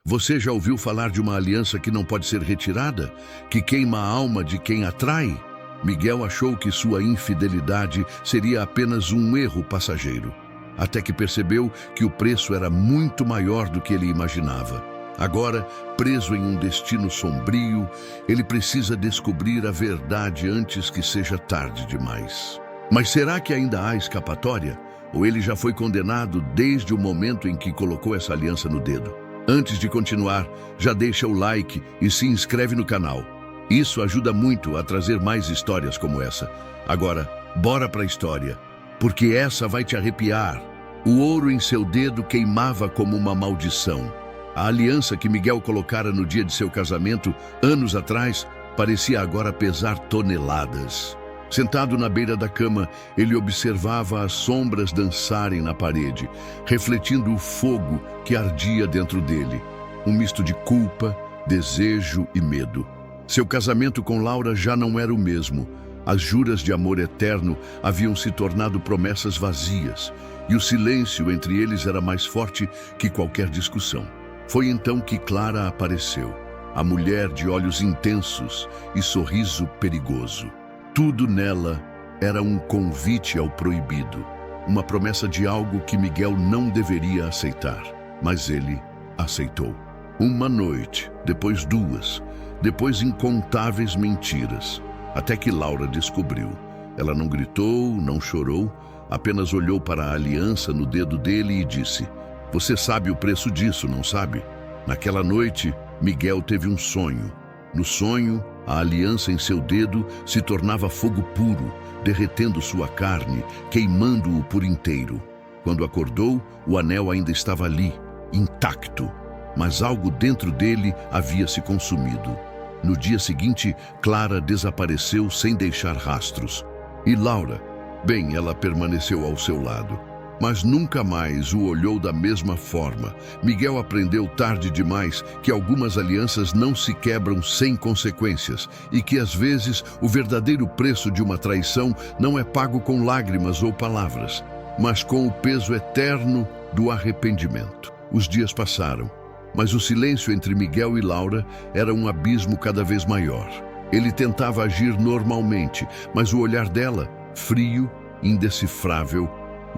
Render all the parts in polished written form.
Você já ouviu falar de uma aliança que não pode ser retirada, que queima a alma de quem atrai? Miguel achou que sua infidelidade seria apenas um erro passageiro, até que percebeu que o preço era muito maior do que ele imaginava. Agora, preso em um destino sombrio, ele precisa descobrir a verdade antes que seja tarde demais. Mas será que ainda há escapatória? Ou ele já foi condenado desde o momento em que colocou essa aliança no dedo? Antes de continuar, já deixa o like e se inscreve no canal. Isso ajuda muito a trazer mais histórias como essa. Agora, bora para a história, porque essa vai te arrepiar. O ouro em seu dedo queimava como uma maldição. A aliança que Miguel colocara no dia de seu casamento, anos atrás, parecia agora pesar toneladas. Sentado na beira da cama, ele observava as sombras dançarem na parede, refletindo o fogo que ardia dentro dele. Um misto de culpa, desejo e medo. Seu casamento com Laura já não era o mesmo. As juras de amor eterno haviam se tornado promessas vazias, e o silêncio entre eles era mais forte que qualquer discussão. Foi então que Clara apareceu, a mulher de olhos intensos e sorriso perigoso. Tudo nela era um convite ao proibido, uma promessa de algo que Miguel não deveria aceitar, mas ele aceitou. Uma noite, depois duas, depois incontáveis mentiras, até que Laura descobriu. Ela não gritou, não chorou, apenas olhou para a aliança no dedo dele e disse: "Você sabe o preço disso, não sabe?" Naquela noite, Miguel teve um sonho. No sonho, a aliança em seu dedo se tornava fogo puro, derretendo sua carne, queimando-o por inteiro. Quando acordou, o anel ainda estava ali, intacto, mas algo dentro dele havia se consumido. No dia seguinte, Clara desapareceu sem deixar rastros. E Laura? Bem, ela permaneceu ao seu lado, mas nunca mais o olhou da mesma forma. Miguel aprendeu tarde demais que algumas alianças não se quebram sem consequências e que, às vezes, o verdadeiro preço de uma traição não é pago com lágrimas ou palavras, mas com o peso eterno do arrependimento. Os dias passaram, mas o silêncio entre Miguel e Laura era um abismo cada vez maior. Ele tentava agir normalmente, mas o olhar dela, frio, indecifrável,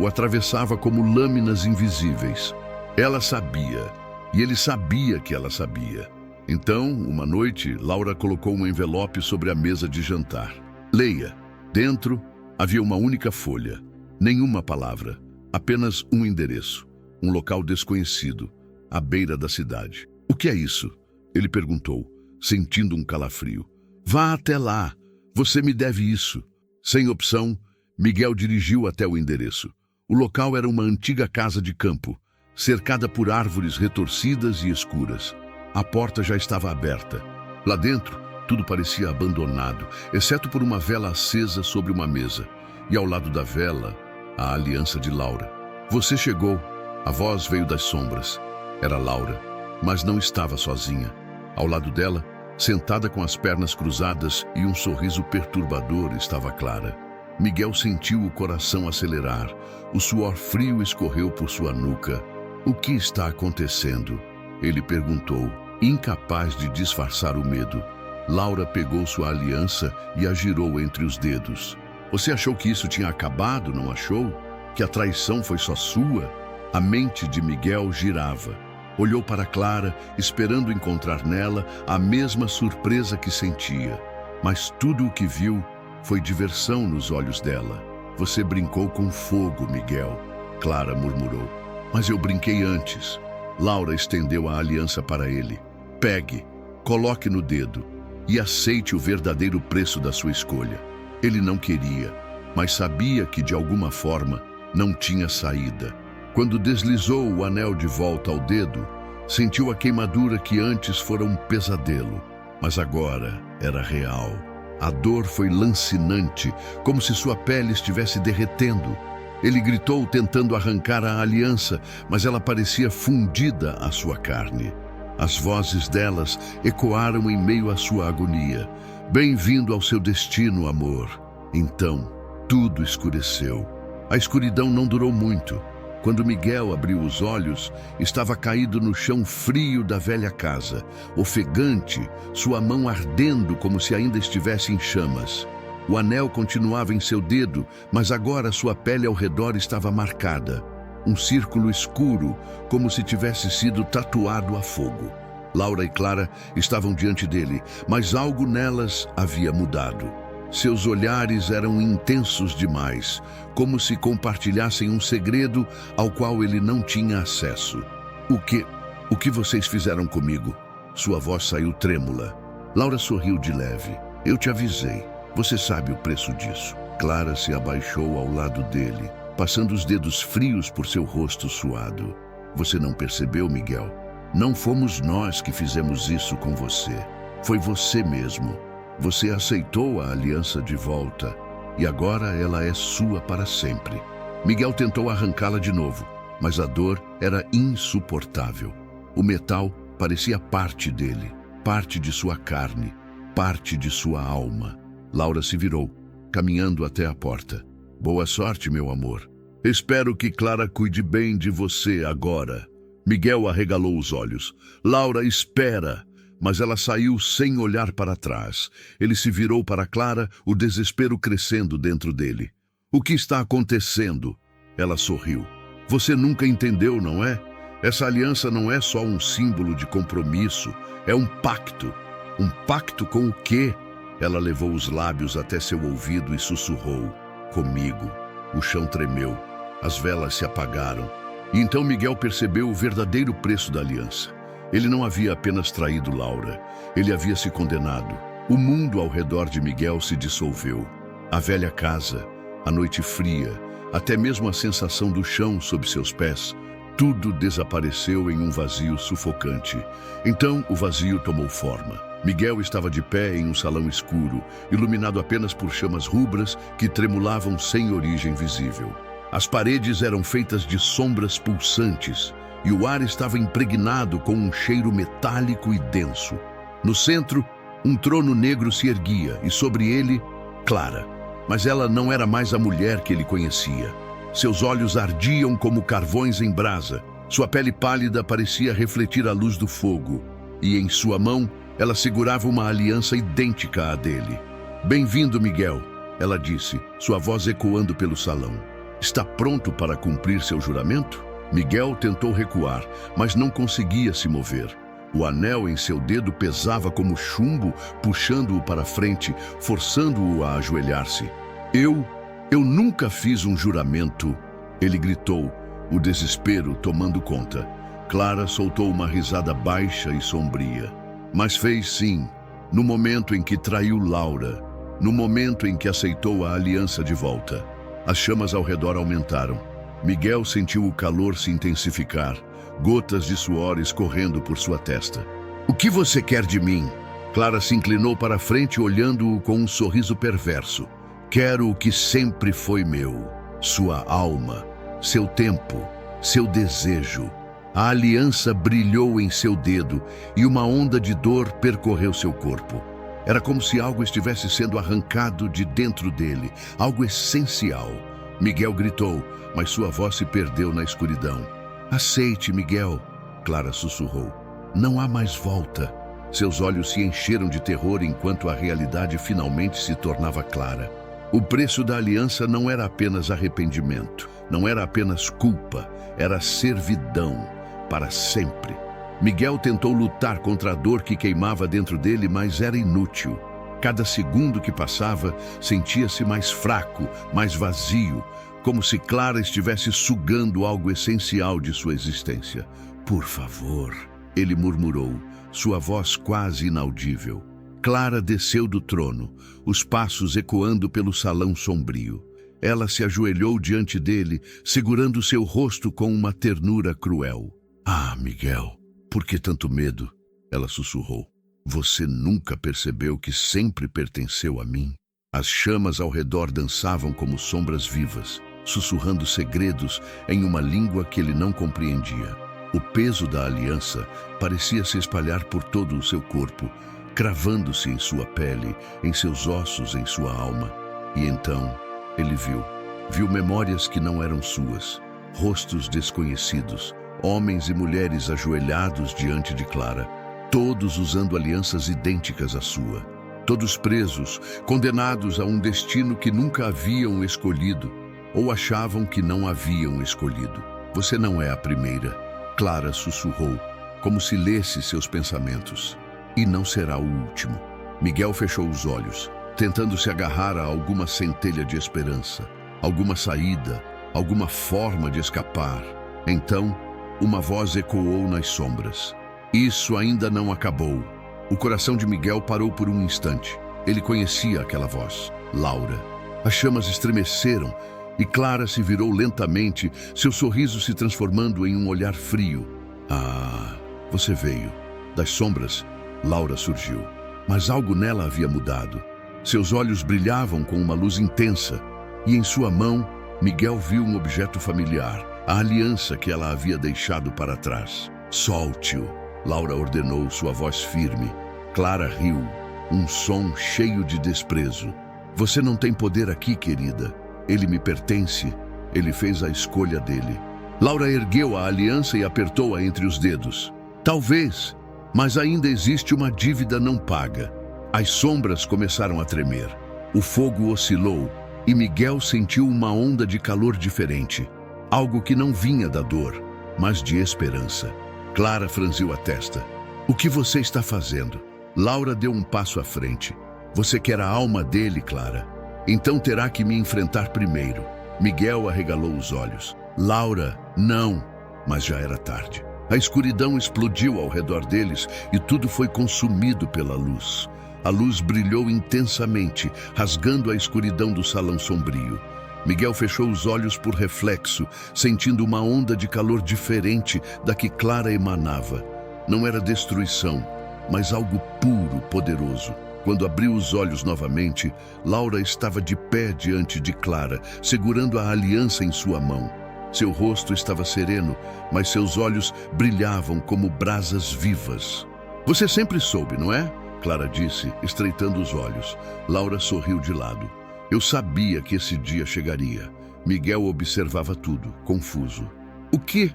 o atravessava como lâminas invisíveis. Ela sabia, e ele sabia que ela sabia. Então, uma noite, Laura colocou um envelope sobre a mesa de jantar. "Leia." Dentro havia uma única folha, nenhuma palavra, apenas um endereço, um local desconhecido, à beira da cidade. "O que é isso?" ele perguntou, sentindo um calafrio. "Vá até lá, você me deve isso." Sem opção, Miguel dirigiu até o endereço. O local era uma antiga casa de campo, cercada por árvores retorcidas e escuras. A porta já estava aberta. Lá dentro, tudo parecia abandonado, exceto por uma vela acesa sobre uma mesa. E ao lado da vela, a aliança de Laura. "Você chegou." A voz veio das sombras. Era Laura, mas não estava sozinha. Ao lado dela, sentada com as pernas cruzadas e um sorriso perturbador, estava Clara. Miguel sentiu o coração acelerar. O suor frio escorreu por sua nuca. "O que está acontecendo?" ele perguntou, incapaz de disfarçar o medo. Laura pegou sua aliança e a girou entre os dedos. "Você achou que isso tinha acabado, não achou? Que a traição foi só sua?" A mente de Miguel girava. Olhou para Clara, esperando encontrar nela a mesma surpresa que sentia. Mas tudo o que viu foi diversão nos olhos dela. "Você brincou com fogo, Miguel," Clara murmurou. "Mas eu brinquei antes." Laura estendeu a aliança para ele. "Pegue, coloque no dedo e aceite o verdadeiro preço da sua escolha." Ele não queria, mas sabia que de alguma forma não tinha saída. Quando deslizou o anel de volta ao dedo, sentiu a queimadura que antes fora um pesadelo, mas agora era real. A dor foi lancinante, como se sua pele estivesse derretendo. Ele gritou tentando arrancar a aliança, mas ela parecia fundida à sua carne. As vozes delas ecoaram em meio à sua agonia. "Bem-vindo ao seu destino, amor." Então, tudo escureceu. A escuridão não durou muito. Quando Miguel abriu os olhos, estava caído no chão frio da velha casa, ofegante, sua mão ardendo como se ainda estivesse em chamas. O anel continuava em seu dedo, mas agora sua pele ao redor estava marcada. Um círculo escuro, como se tivesse sido tatuado a fogo. Laura e Clara estavam diante dele, mas algo nelas havia mudado. Seus olhares eram intensos demais, como se compartilhassem um segredo ao qual ele não tinha acesso. O que vocês fizeram comigo? Sua voz saiu trêmula. Laura sorriu de leve. Eu te avisei. Você sabe o preço disso. Clara se abaixou ao lado dele, passando os dedos frios por seu rosto suado. Você não percebeu, Miguel? Não fomos nós que fizemos isso com você. Foi você mesmo. Você aceitou a aliança de volta e agora ela é sua para sempre. Miguel tentou arrancá-la de novo, mas a dor era insuportável. O metal parecia parte dele, parte de sua carne, parte de sua alma. Laura se virou, caminhando até a porta. Boa sorte, meu amor. Espero que Clara cuide bem de você agora. Miguel arregalou os olhos. Laura, espera! Mas ela saiu sem olhar para trás. Ele se virou para Clara, o desespero crescendo dentro dele. O que está acontecendo? Ela sorriu. Você nunca entendeu, não é? Essa aliança não é só um símbolo de compromisso, é um pacto. Um pacto com o quê? Ela levou os lábios até seu ouvido e sussurrou. Comigo. O chão tremeu. As velas se apagaram. E então Miguel percebeu o verdadeiro preço da aliança. Ele não havia apenas traído Laura, ele havia se condenado. O mundo ao redor de Miguel se dissolveu. A velha casa, a noite fria, até mesmo a sensação do chão sob seus pés, tudo desapareceu em um vazio sufocante. Então o vazio tomou forma. Miguel estava de pé em um salão escuro, iluminado apenas por chamas rubras que tremulavam sem origem visível. As paredes eram feitas de sombras pulsantes, e o ar estava impregnado com um cheiro metálico e denso. No centro, um trono negro se erguia e sobre ele, Clara. Mas ela não era mais a mulher que ele conhecia. Seus olhos ardiam como carvões em brasa. Sua pele pálida parecia refletir a luz do fogo. E em sua mão, ela segurava uma aliança idêntica à dele. Bem-vindo, Miguel, ela disse, sua voz ecoando pelo salão. Está pronto para cumprir seu juramento? Miguel tentou recuar, mas não conseguia se mover. O anel em seu dedo pesava como chumbo, puxando-o para frente, forçando-o a ajoelhar-se. Eu nunca fiz um juramento, ele gritou, o desespero tomando conta. Clara soltou uma risada baixa e sombria. Mas fez sim, no momento em que traiu Laura, no momento em que aceitou a aliança de volta. As chamas ao redor aumentaram. Miguel sentiu o calor se intensificar, gotas de suor escorrendo por sua testa. O que você quer de mim? Clara se inclinou para a frente, olhando-o com um sorriso perverso. Quero o que sempre foi meu, sua alma, seu tempo, seu desejo. A aliança brilhou em seu dedo e uma onda de dor percorreu seu corpo. Era como se algo estivesse sendo arrancado de dentro dele, algo essencial. Miguel gritou, mas sua voz se perdeu na escuridão. Aceite, Miguel, Clara sussurrou. Não há mais volta. Seus olhos se encheram de terror enquanto a realidade finalmente se tornava clara. O preço da aliança não era apenas arrependimento, não era apenas culpa, era servidão, para sempre. Miguel tentou lutar contra a dor que queimava dentro dele, mas era inútil. Cada segundo que passava, sentia-se mais fraco, mais vazio, como se Clara estivesse sugando algo essencial de sua existência. Por favor, ele murmurou, sua voz quase inaudível. Clara desceu do trono, os passos ecoando pelo salão sombrio. Ela se ajoelhou diante dele, segurando seu rosto com uma ternura cruel. Ah, Miguel, por que tanto medo? Ela sussurrou. Você nunca percebeu que sempre pertenceu a mim? As chamas ao redor dançavam como sombras vivas, sussurrando segredos em uma língua que ele não compreendia. O peso da aliança parecia se espalhar por todo o seu corpo, cravando-se em sua pele, em seus ossos, em sua alma. E então, ele viu memórias que não eram suas, rostos desconhecidos, homens e mulheres ajoelhados diante de Clara, todos usando alianças idênticas à sua. Todos presos, condenados a um destino que nunca haviam escolhido, ou achavam que não haviam escolhido. Você não é a primeira, Clara sussurrou, como se lesse seus pensamentos. E não será o último. Miguel fechou os olhos, tentando se agarrar a alguma centelha de esperança, alguma saída, alguma forma de escapar. Então, uma voz ecoou nas sombras. Isso ainda não acabou. O coração de Miguel parou por um instante. Ele conhecia aquela voz, Laura. As chamas estremeceram e Clara se virou lentamente, seu sorriso se transformando em um olhar frio. Ah, você veio. Das sombras, Laura surgiu. Mas algo nela havia mudado. Seus olhos brilhavam com uma luz intensa e em sua mão, Miguel viu um objeto familiar, a aliança que ela havia deixado para trás. Solte-o, Laura ordenou, sua voz firme. Clara riu, um som cheio de desprezo. Você não tem poder aqui, querida. Ele me pertence. Ele fez a escolha dele. Laura ergueu a aliança e apertou-a entre os dedos. Talvez, mas ainda existe uma dívida não paga. As sombras começaram a tremer. O fogo oscilou e Miguel sentiu uma onda de calor diferente. Algo que não vinha da dor, mas de esperança. Clara franziu a testa. O que você está fazendo? Laura deu um passo à frente. Você quer a alma dele, Clara? Então terá que me enfrentar primeiro. Miguel arregalou os olhos. Laura, não. Mas já era tarde. A escuridão explodiu ao redor deles e tudo foi consumido pela luz. A luz brilhou intensamente, rasgando a escuridão do salão sombrio. Miguel fechou os olhos por reflexo, sentindo uma onda de calor diferente da que Clara emanava. Não era destruição, mas algo puro, poderoso. Quando abriu os olhos novamente, Laura estava de pé diante de Clara, segurando a aliança em sua mão. Seu rosto estava sereno, mas seus olhos brilhavam como brasas vivas. Você sempre soube, não é? Clara disse, estreitando os olhos. Laura sorriu de lado. Eu sabia que esse dia chegaria. Miguel observava tudo, confuso. O que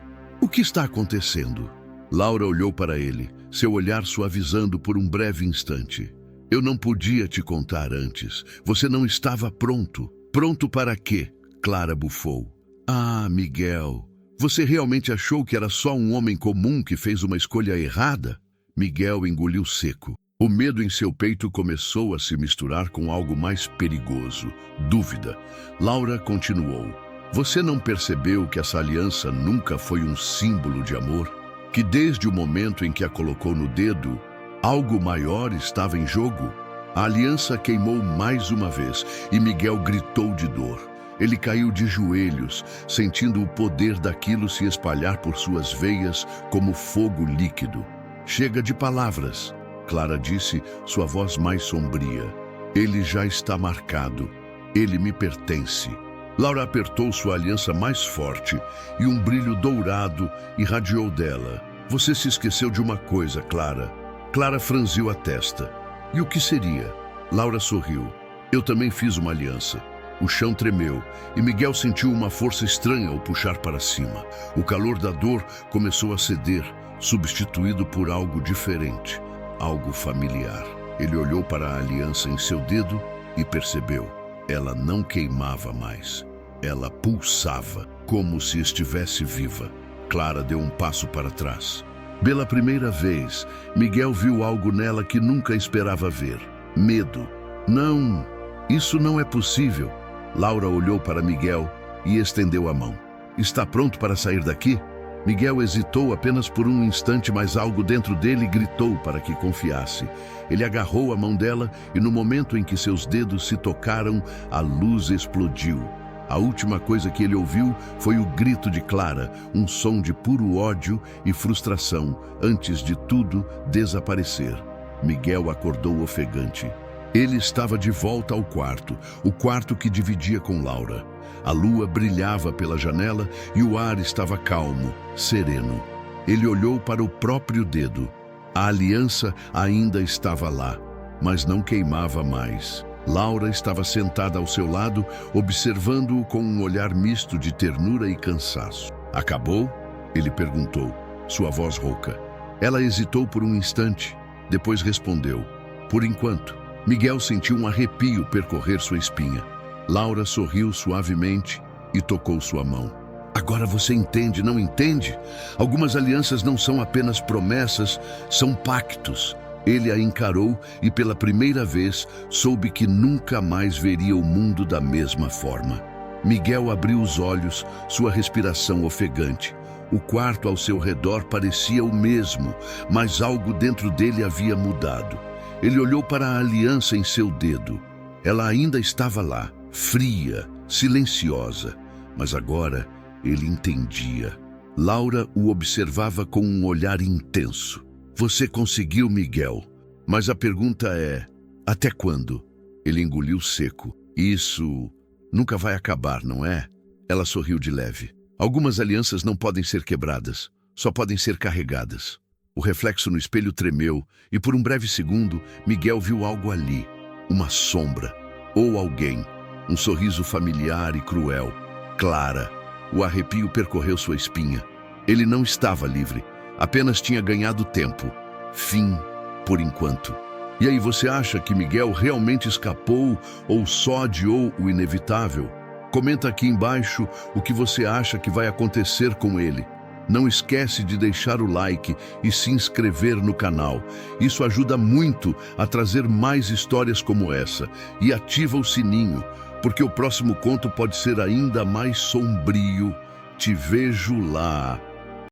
está acontecendo? Laura olhou para ele, seu olhar suavizando por um breve instante. Eu não podia te contar antes. Você não estava pronto. Pronto para quê? Clara bufou. Ah, Miguel, você realmente achou que era só um homem comum que fez uma escolha errada? Miguel engoliu seco. O medo em seu peito começou a se misturar com algo mais perigoso, dúvida. Laura continuou. Você não percebeu que essa aliança nunca foi um símbolo de amor? Que desde o momento em que a colocou no dedo, algo maior estava em jogo? A aliança queimou mais uma vez e Miguel gritou de dor. Ele caiu de joelhos, sentindo o poder daquilo se espalhar por suas veias como fogo líquido. Chega de palavras, Clara disse, sua voz mais sombria. Ele já está marcado. Ele me pertence. Laura apertou sua aliança mais forte e um brilho dourado irradiou dela. Você se esqueceu de uma coisa, Clara. Clara franziu a testa. E o que seria? Laura sorriu. Eu também fiz uma aliança. O chão tremeu e Miguel sentiu uma força estranha ao puxar para cima. O calor da dor começou a ceder, substituído por algo diferente, algo familiar. Ele olhou para a aliança em seu dedo e percebeu. Ela não queimava mais. Ela pulsava, como se estivesse viva. Clara deu um passo para trás. Pela primeira vez, Miguel viu algo nela que nunca esperava ver. Medo. Não, isso não é possível. Laura olhou para Miguel e estendeu a mão. Está pronto para sair daqui? Miguel hesitou apenas por um instante, mas algo dentro dele gritou para que confiasse. Ele agarrou a mão dela e no momento em que seus dedos se tocaram, a luz explodiu. A última coisa que ele ouviu foi o grito de Clara, um som de puro ódio e frustração, antes de tudo desaparecer. Miguel acordou ofegante. Ele estava de volta ao quarto, o quarto que dividia com Laura. A lua brilhava pela janela e o ar estava calmo, sereno. Ele olhou para o próprio dedo. A aliança ainda estava lá, mas não queimava mais. Laura estava sentada ao seu lado, observando-o com um olhar misto de ternura e cansaço. Acabou? Ele perguntou, sua voz rouca. Ela hesitou por um instante, depois respondeu, por enquanto. Miguel sentiu um arrepio percorrer sua espinha. Laura sorriu suavemente e tocou sua mão. Agora você entende, não entende? Algumas alianças não são apenas promessas, são pactos. Ele a encarou e pela primeira vez soube que nunca mais veria o mundo da mesma forma. Miguel abriu os olhos, sua respiração ofegante. O quarto ao seu redor parecia o mesmo, mas algo dentro dele havia mudado. Ele olhou para a aliança em seu dedo. Ela ainda estava lá, fria, silenciosa, mas agora ele entendia. Laura o observava com um olhar intenso. Você conseguiu, Miguel. Mas a pergunta é, até quando? Ele engoliu seco. Isso nunca vai acabar, não é? Ela sorriu de leve. Algumas alianças não podem ser quebradas, só podem ser carregadas. O reflexo no espelho tremeu e por um breve segundo, Miguel viu algo ali. Uma sombra, ou alguém. Um sorriso familiar e cruel. Clara. O arrepio percorreu sua espinha. Ele não estava livre. Apenas tinha ganhado tempo. Fim, por enquanto. E aí, você acha que Miguel realmente escapou ou só adiou o inevitável? Comenta aqui embaixo o que você acha que vai acontecer com ele. Não esquece de deixar o like e se inscrever no canal. Isso ajuda muito a trazer mais histórias como essa. E ativa o sininho, porque o próximo conto pode ser ainda mais sombrio. Te vejo lá.